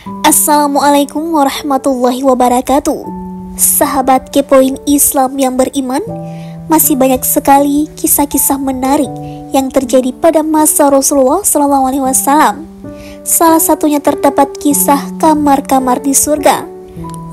Assalamualaikum warahmatullahi wabarakatuh. Sahabat kepoin Islam yang beriman, masih banyak sekali kisah-kisah menarik yang terjadi pada masa Rasulullah SAW. Salah satunya terdapat kisah kamar-kamar di surga.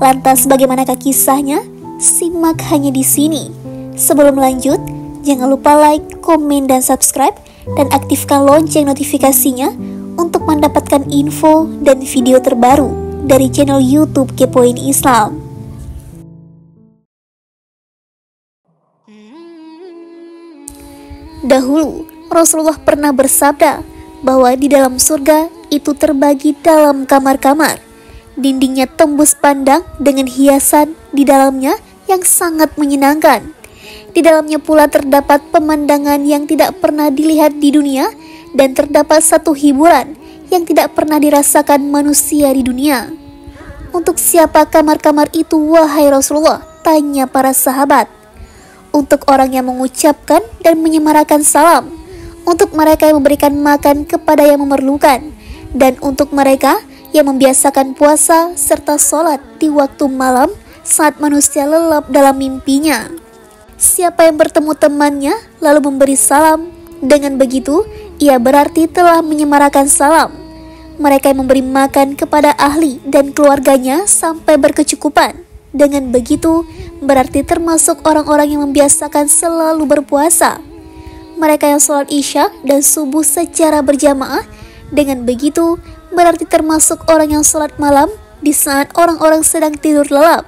Lantas bagaimanakah kisahnya? Simak hanya di sini. Sebelum lanjut, jangan lupa like, komen, dan subscribe, dan aktifkan lonceng notifikasinya untuk mendapatkan info dan video terbaru dari channel YouTube Kepoin Islam. Dahulu, Rasulullah pernah bersabda bahwa di dalam surga itu terbagi dalam kamar-kamar. Dindingnya tembus pandang dengan hiasan di dalamnya yang sangat menyenangkan. Di dalamnya pula terdapat pemandangan yang tidak pernah dilihat di dunia, dan terdapat satu hiburan yang tidak pernah dirasakan manusia di dunia. Untuk siapa kamar-kamar itu, wahai Rasulullah? Tanya para sahabat. Untuk orang yang mengucapkan dan menyemarakan salam, untuk mereka yang memberikan makan kepada yang memerlukan, dan untuk mereka yang membiasakan puasa serta sholat di waktu malam saat manusia lelap dalam mimpinya. Siapa yang bertemu temannya lalu memberi salam, dengan begitu ia berarti telah menyemarakan salam. Mereka yang memberi makan kepada ahli dan keluarganya sampai berkecukupan, dengan begitu berarti termasuk orang-orang yang membiasakan selalu berpuasa. Mereka yang sholat isya dan subuh secara berjamaah, dengan begitu berarti termasuk orang yang sholat malam di saat orang-orang sedang tidur lelap.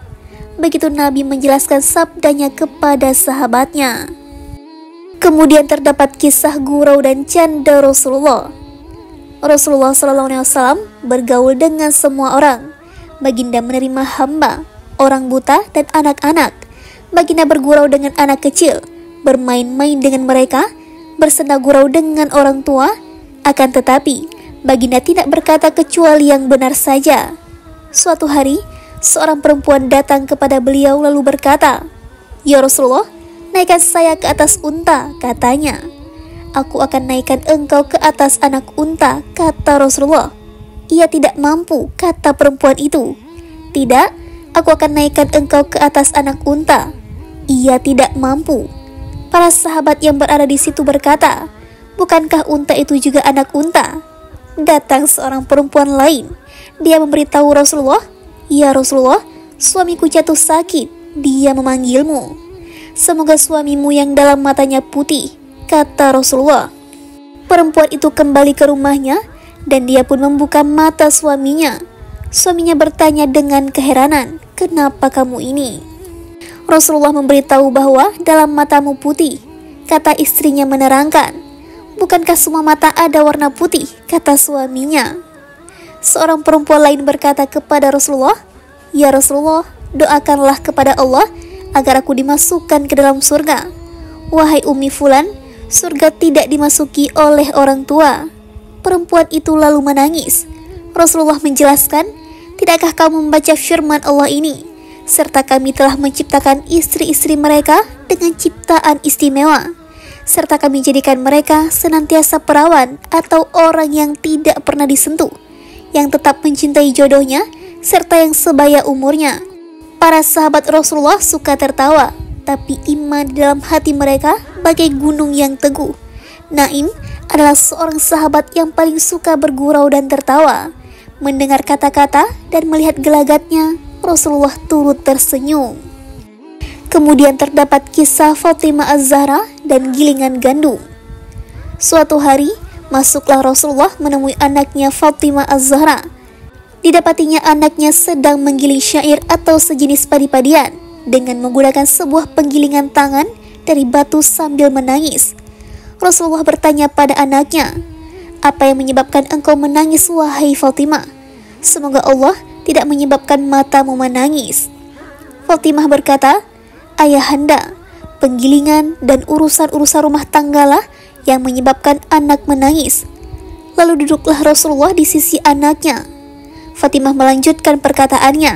Begitu Nabi menjelaskan sabdanya kepada sahabatnya. Kemudian terdapat kisah gurau dan canda Rasulullah. Rasulullah SAW bergaul dengan semua orang. Baginda menerima hamba, orang buta, dan anak-anak. Baginda bergurau dengan anak kecil, bermain-main dengan mereka, bersenda gurau dengan orang tua. Akan tetapi, Baginda tidak berkata kecuali yang benar saja. Suatu hari, seorang perempuan datang kepada beliau lalu berkata, "Ya Rasulullah, naikkan saya ke atas unta," katanya. "Aku akan naikkan engkau ke atas anak unta," kata Rasulullah. "Ia tidak mampu," kata perempuan itu. "Tidak, aku akan naikkan engkau ke atas anak unta." "Ia tidak mampu." Para sahabat yang berada di situ berkata, "Bukankah unta itu juga anak unta?" Datang seorang perempuan lain. Dia memberitahu Rasulullah, "Ya Rasulullah, suamiku jatuh sakit, dia memanggilmu." "Semoga suamimu yang dalam matanya putih," kata Rasulullah. Perempuan itu kembali ke rumahnya dan dia pun membuka mata suaminya. Suaminya bertanya dengan keheranan, "Kenapa kamu ini?" Rasulullah memberitahu bahwa dalam matamu putih. Kata istrinya menerangkan, "Bukankah semua mata ada warna putih?" kata suaminya. Seorang perempuan lain berkata kepada Rasulullah, "Ya Rasulullah, doakanlah kepada Allah agar aku dimasukkan ke dalam surga." "Wahai Ummi Fulan, surga tidak dimasuki oleh orang tua." Perempuan itu lalu menangis. Rasulullah menjelaskan, "Tidakkah kamu membaca firman Allah ini? Serta kami telah menciptakan istri-istri mereka dengan ciptaan istimewa. Serta kami jadikan mereka senantiasa perawan atau orang yang tidak pernah disentuh, yang tetap mencintai jodohnya, serta yang sebaya umurnya." Para sahabat Rasulullah suka tertawa, tapi iman di dalam hati mereka bagai gunung yang teguh. Naim adalah seorang sahabat yang paling suka bergurau dan tertawa. Mendengar kata-kata dan melihat gelagatnya, Rasulullah turut tersenyum. Kemudian terdapat kisah Fatimah Az-Zahra dan gilingan gandum. Suatu hari, masuklah Rasulullah menemui anaknya Fatimah Az-Zahra. Didapatinya anaknya sedang menggiling syair atau sejenis padi-padian dengan menggunakan sebuah penggilingan tangan dari batu sambil menangis. Rasulullah bertanya pada anaknya, "Apa yang menyebabkan engkau menangis, wahai Fatimah? Semoga Allah tidak menyebabkan matamu menangis." Fatimah berkata, "Ayahanda, penggilingan dan urusan-urusan rumah tanggalah yang menyebabkan anak menangis." Lalu duduklah Rasulullah di sisi anaknya. Fatimah melanjutkan perkataannya,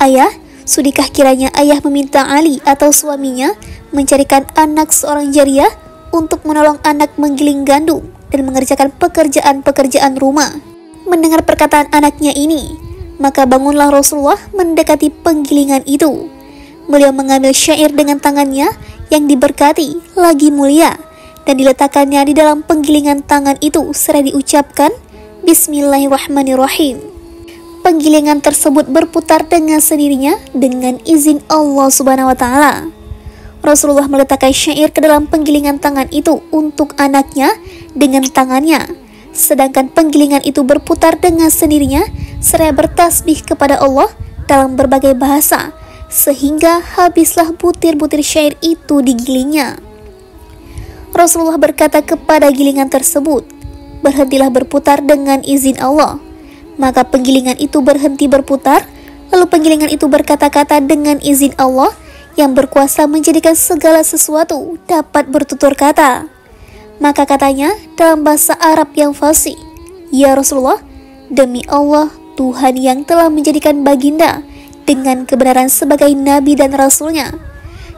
"Ayah, sudikah kiranya ayah meminta Ali atau suaminya mencarikan anak seorang jariyah untuk menolong anak menggiling gandum dan mengerjakan pekerjaan-pekerjaan rumah?" Mendengar perkataan anaknya ini, Maka bangunlah Rasulullah mendekati penggilingan itu. Beliau mengambil syair dengan tangannya yang diberkati lagi mulia dan diletakkannya di dalam penggilingan tangan itu seraya diucapkan Bismillahirrahmanirrahim. Penggilingan tersebut berputar dengan sendirinya dengan izin Allah Subhanahu wa taala. Rasulullah meletakkan syair ke dalam penggilingan tangan itu untuk anaknya dengan tangannya, sedangkan penggilingan itu berputar dengan sendirinya seraya bertasbih kepada Allah dalam berbagai bahasa, sehingga habislah butir-butir syair itu digilingnya. Rasulullah berkata kepada gilingan tersebut, "Berhentilah berputar dengan izin Allah." Maka penggilingan itu berhenti berputar, lalu penggilingan itu berkata-kata dengan izin Allah yang berkuasa menjadikan segala sesuatu dapat bertutur kata. Maka katanya dalam bahasa Arab yang fasih, "Ya Rasulullah, demi Allah, Tuhan yang telah menjadikan baginda dengan kebenaran sebagai nabi dan rasulnya,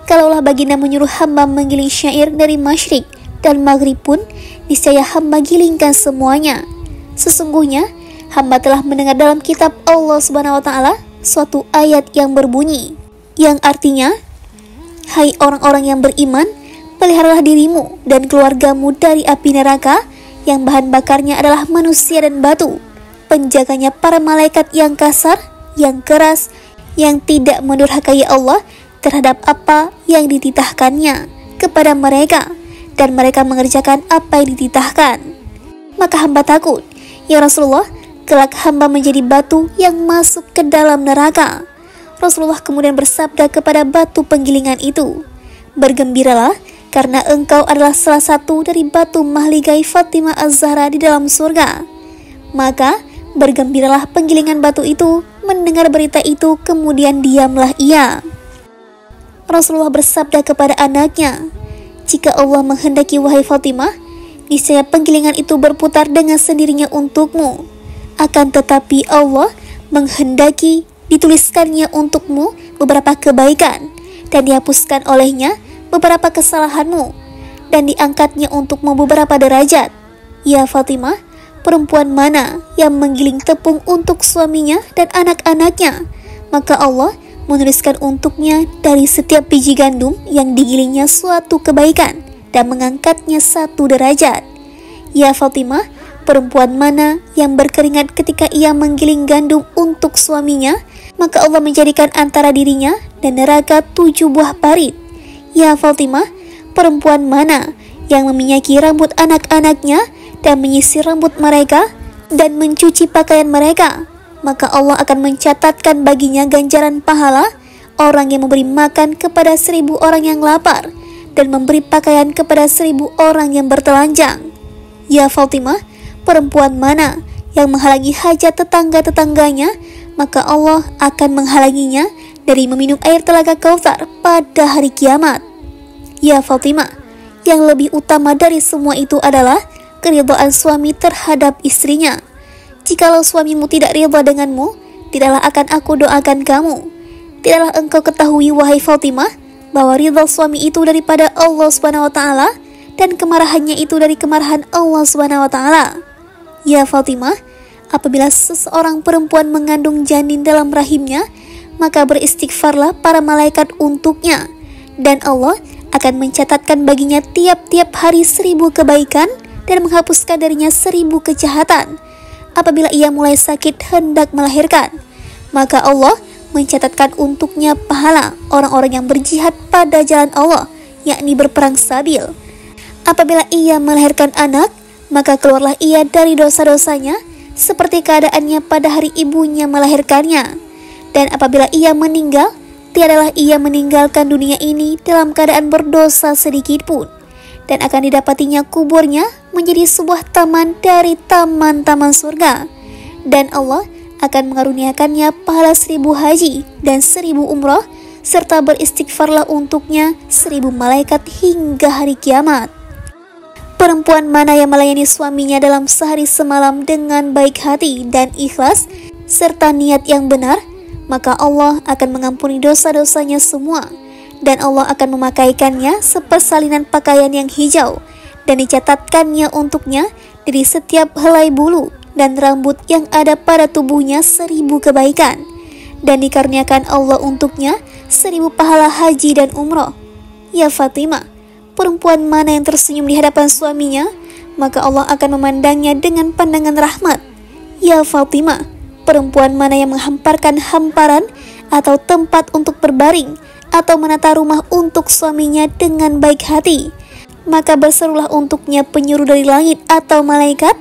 kalaulah baginda menyuruh hamba menggiling syair dari masyrik dan maghrib pun, niscaya hamba gilingkan semuanya. Sesungguhnya hamba telah mendengar dalam kitab Allah Subhanahu wa taala suatu ayat yang berbunyi, yang artinya, hai orang-orang yang beriman, peliharalah dirimu dan keluargamu dari api neraka yang bahan bakarnya adalah manusia dan batu, penjaganya para malaikat yang kasar, yang keras, yang tidak mendurhakai Allah terhadap apa yang dititahkannya kepada mereka, dan mereka mengerjakan apa yang dititahkan. Maka hamba takut, ya Rasulullah, kelak hamba menjadi batu yang masuk ke dalam neraka." Rasulullah kemudian bersabda kepada batu penggilingan itu, "Bergembiralah, karena engkau adalah salah satu dari batu mahligai Fatimah Az-Zahra di dalam surga." Maka bergembiralah penggilingan batu itu mendengar berita itu, kemudian diamlah ia. Rasulullah bersabda kepada anaknya, "Jika Allah menghendaki wahai Fatimah, niscaya penggilingan itu berputar dengan sendirinya untukmu. Akan tetapi Allah menghendaki dituliskannya untukmu beberapa kebaikan dan dihapuskan olehnya beberapa kesalahanmu dan diangkatnya untukmu beberapa derajat. Ya Fatimah, perempuan mana yang menggiling tepung untuk suaminya dan anak-anaknya, maka Allah menuliskan untuknya dari setiap biji gandum yang digilingnya suatu kebaikan dan mengangkatnya satu derajat. Ya Fatimah, perempuan mana yang berkeringat ketika ia menggiling gandum untuk suaminya, maka Allah menjadikan antara dirinya dan neraka 7 buah parit. Ya Fatimah, perempuan mana yang meminyaki rambut anak-anaknya dan menyisir rambut mereka dan mencuci pakaian mereka, maka Allah akan mencatatkan baginya ganjaran pahala orang yang memberi makan kepada 1000 orang yang lapar dan memberi pakaian kepada 1000 orang yang bertelanjang. Ya Fatimah, perempuan mana yang menghalangi hajat tetangga-tetangganya, maka Allah akan menghalanginya dari meminum air telaga Kautsar pada hari kiamat. Ya Fatimah, yang lebih utama dari semua itu adalah keridhaan suami terhadap istrinya. Jikalau suamimu tidak ridha denganmu, tidaklah akan aku doakan kamu. Tidaklah engkau ketahui wahai Fatimah, bahwa ridha suami itu daripada Allah Subhanahu wa taala dan kemarahannya itu dari kemarahan Allah Subhanahu wa taala. Ya Fatimah, apabila seseorang perempuan mengandung janin dalam rahimnya, maka beristighfarlah para malaikat untuknya, dan Allah akan mencatatkan baginya tiap-tiap hari 1000 kebaikan dan menghapuskan darinya 1000 kejahatan. Apabila ia mulai sakit hendak melahirkan, maka Allah mencatatkan untuknya pahala orang-orang yang berjihad pada jalan Allah, yakni berperang sabil. Apabila ia melahirkan anak, maka keluarlah ia dari dosa-dosanya seperti keadaannya pada hari ibunya melahirkannya. Dan apabila ia meninggal, tiadalah ia meninggalkan dunia ini dalam keadaan berdosa sedikit pun, dan akan didapatinya kuburnya menjadi sebuah taman dari taman-taman surga, dan Allah akan mengaruniakannya pahala 1000 haji dan 1000 umrah, serta beristighfarlah untuknya 1000 malaikat hingga hari kiamat. Perempuan mana yang melayani suaminya dalam sehari semalam dengan baik hati dan ikhlas serta niat yang benar, maka Allah akan mengampuni dosa-dosanya semua, dan Allah akan memakaikannya sepersalinan pakaian yang hijau, dan dicatatkannya untuknya dari setiap helai bulu dan rambut yang ada pada tubuhnya 1000 kebaikan, dan dikaruniakan Allah untuknya 1000 pahala haji dan umroh. Ya Fatimah, perempuan mana yang tersenyum di hadapan suaminya, maka Allah akan memandangnya dengan pandangan rahmat. Ya Fatimah, perempuan mana yang menghamparkan hamparan atau tempat untuk berbaring atau menata rumah untuk suaminya dengan baik hati, maka berserulah untuknya penyuruh dari langit atau malaikat,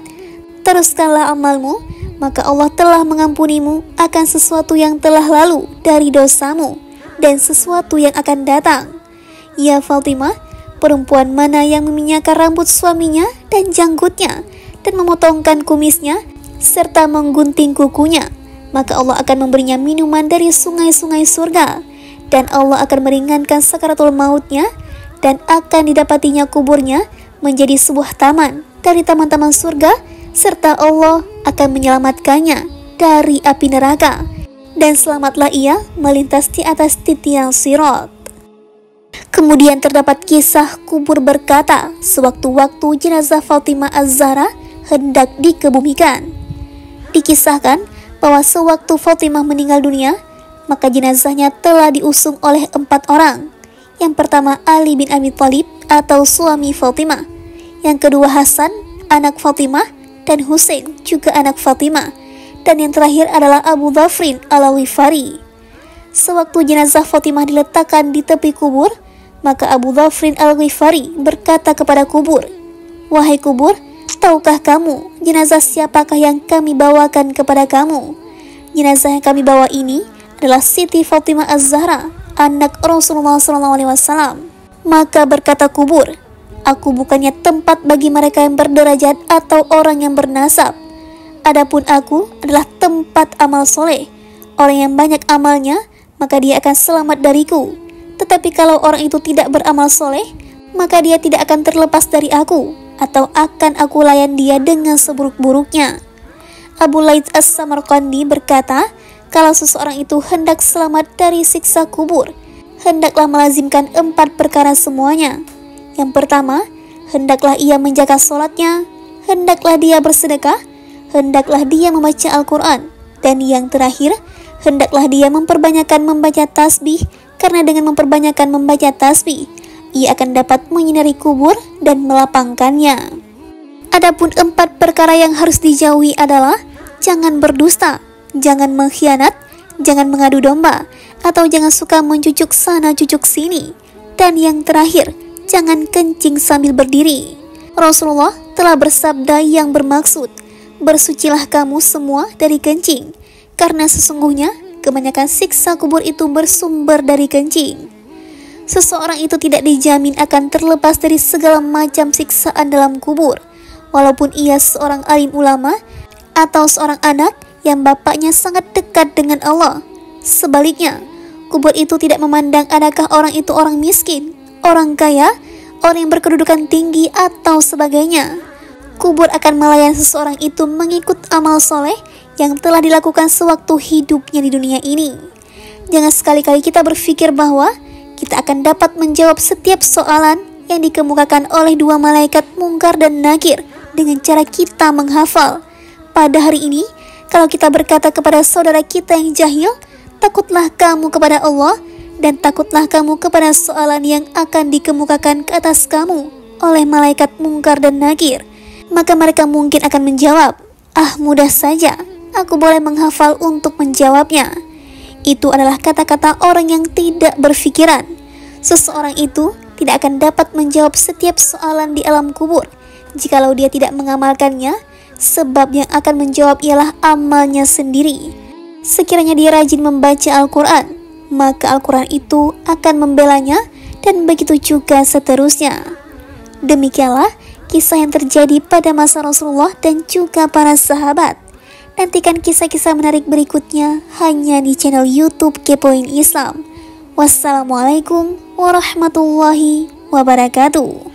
teruskanlah amalmu, maka Allah telah mengampunimu akan sesuatu yang telah lalu dari dosamu dan sesuatu yang akan datang. Ya Fatimah, perempuan mana yang meminyakan rambut suaminya dan janggutnya dan memotongkan kumisnya serta menggunting kukunya, maka Allah akan memberinya minuman dari sungai-sungai surga, dan Allah akan meringankan sakaratul mautnya, dan akan didapatinya kuburnya menjadi sebuah taman dari taman-taman surga, serta Allah akan menyelamatkannya dari api neraka, dan selamatlah ia melintas di atas titian sirat. Kemudian terdapat kisah kubur berkata, sewaktu-waktu jenazah Fatimah Az-Zahra hendak dikebumikan. Dikisahkan bahwa sewaktu Fatimah meninggal dunia, maka jenazahnya telah diusung oleh 4 orang. Yang pertama Ali bin Abi Thalib atau suami Fatimah, yang kedua Hasan, anak Fatimah, dan Husain, juga anak Fatimah, dan yang terakhir adalah Abu Dhafrin al-Ghifari. Sewaktu jenazah Fatimah diletakkan di tepi kubur, maka Abu Dhafrin al-Ghifari berkata kepada kubur, "Wahai kubur, tahukah kamu jenazah siapakah yang kami bawakan kepada kamu? Jenazah yang kami bawa ini adalah Siti Fatimah Az-Zahra, anak Rasulullah SAW." Maka berkata kubur, "Aku bukannya tempat bagi mereka yang berderajat atau orang yang bernasab. Adapun aku adalah tempat amal soleh. Orang yang banyak amalnya, maka dia akan selamat dariku. Tetapi kalau orang itu tidak beramal soleh, maka dia tidak akan terlepas dari aku, atau akan aku layan dia dengan seburuk-buruknya." Abu Laits As-Samarqandi berkata, kalau seseorang itu hendak selamat dari siksa kubur, hendaklah melazimkan 4 perkara semuanya. Yang pertama, hendaklah ia menjaga sholatnya, hendaklah dia bersedekah, hendaklah dia membaca Al-Quran, dan yang terakhir, hendaklah dia memperbanyakan membaca tasbih, karena dengan memperbanyakan membaca tasbih, ia akan dapat menyinari kubur dan melapangkannya. Adapun 4 perkara yang harus dijauhi adalah jangan berdusta, jangan mengkhianat, jangan mengadu domba, atau jangan suka mencucuk sana cucuk sini, dan yang terakhir, jangan kencing sambil berdiri. Rasulullah telah bersabda yang bermaksud, "Bersucilah kamu semua dari kencing, karena sesungguhnya kebanyakan siksa kubur itu bersumber dari kencing." Seseorang itu tidak dijamin akan terlepas dari segala macam siksaan dalam kubur, walaupun ia seorang alim ulama atau seorang anak yang bapaknya sangat dekat dengan Allah. Sebaliknya, kubur itu tidak memandang adakah orang itu orang miskin, orang kaya, orang yang berkedudukan tinggi, atau sebagainya. Kubur akan melayan seseorang itu mengikut amal soleh yang telah dilakukan sewaktu hidupnya di dunia ini. Jangan sekali-kali kita berpikir bahwa kita akan dapat menjawab setiap soalan yang dikemukakan oleh 2 malaikat Mungkar dan Nakir dengan cara kita menghafal. Pada hari ini, kalau kita berkata kepada saudara kita yang jahil, takutlah kamu kepada Allah, dan takutlah kamu kepada soalan yang akan dikemukakan ke atas kamu oleh malaikat Mungkar dan Nakir, maka mereka mungkin akan menjawab, "Ah, mudah saja, aku boleh menghafal untuk menjawabnya." Itu adalah kata-kata orang yang tidak berfikiran. Seseorang itu tidak akan dapat menjawab setiap soalan di alam kubur jikalau dia tidak mengamalkannya, sebab yang akan menjawab ialah amalnya sendiri. Sekiranya dia rajin membaca Al-Quran, maka Al-Quran itu akan membelanya, dan begitu juga seterusnya. Demikianlah kisah yang terjadi pada masa Rasulullah dan juga para sahabat. Nantikan kisah-kisah menarik berikutnya hanya di channel YouTube Kepoin Islam. Wassalamualaikum warahmatullahi wabarakatuh.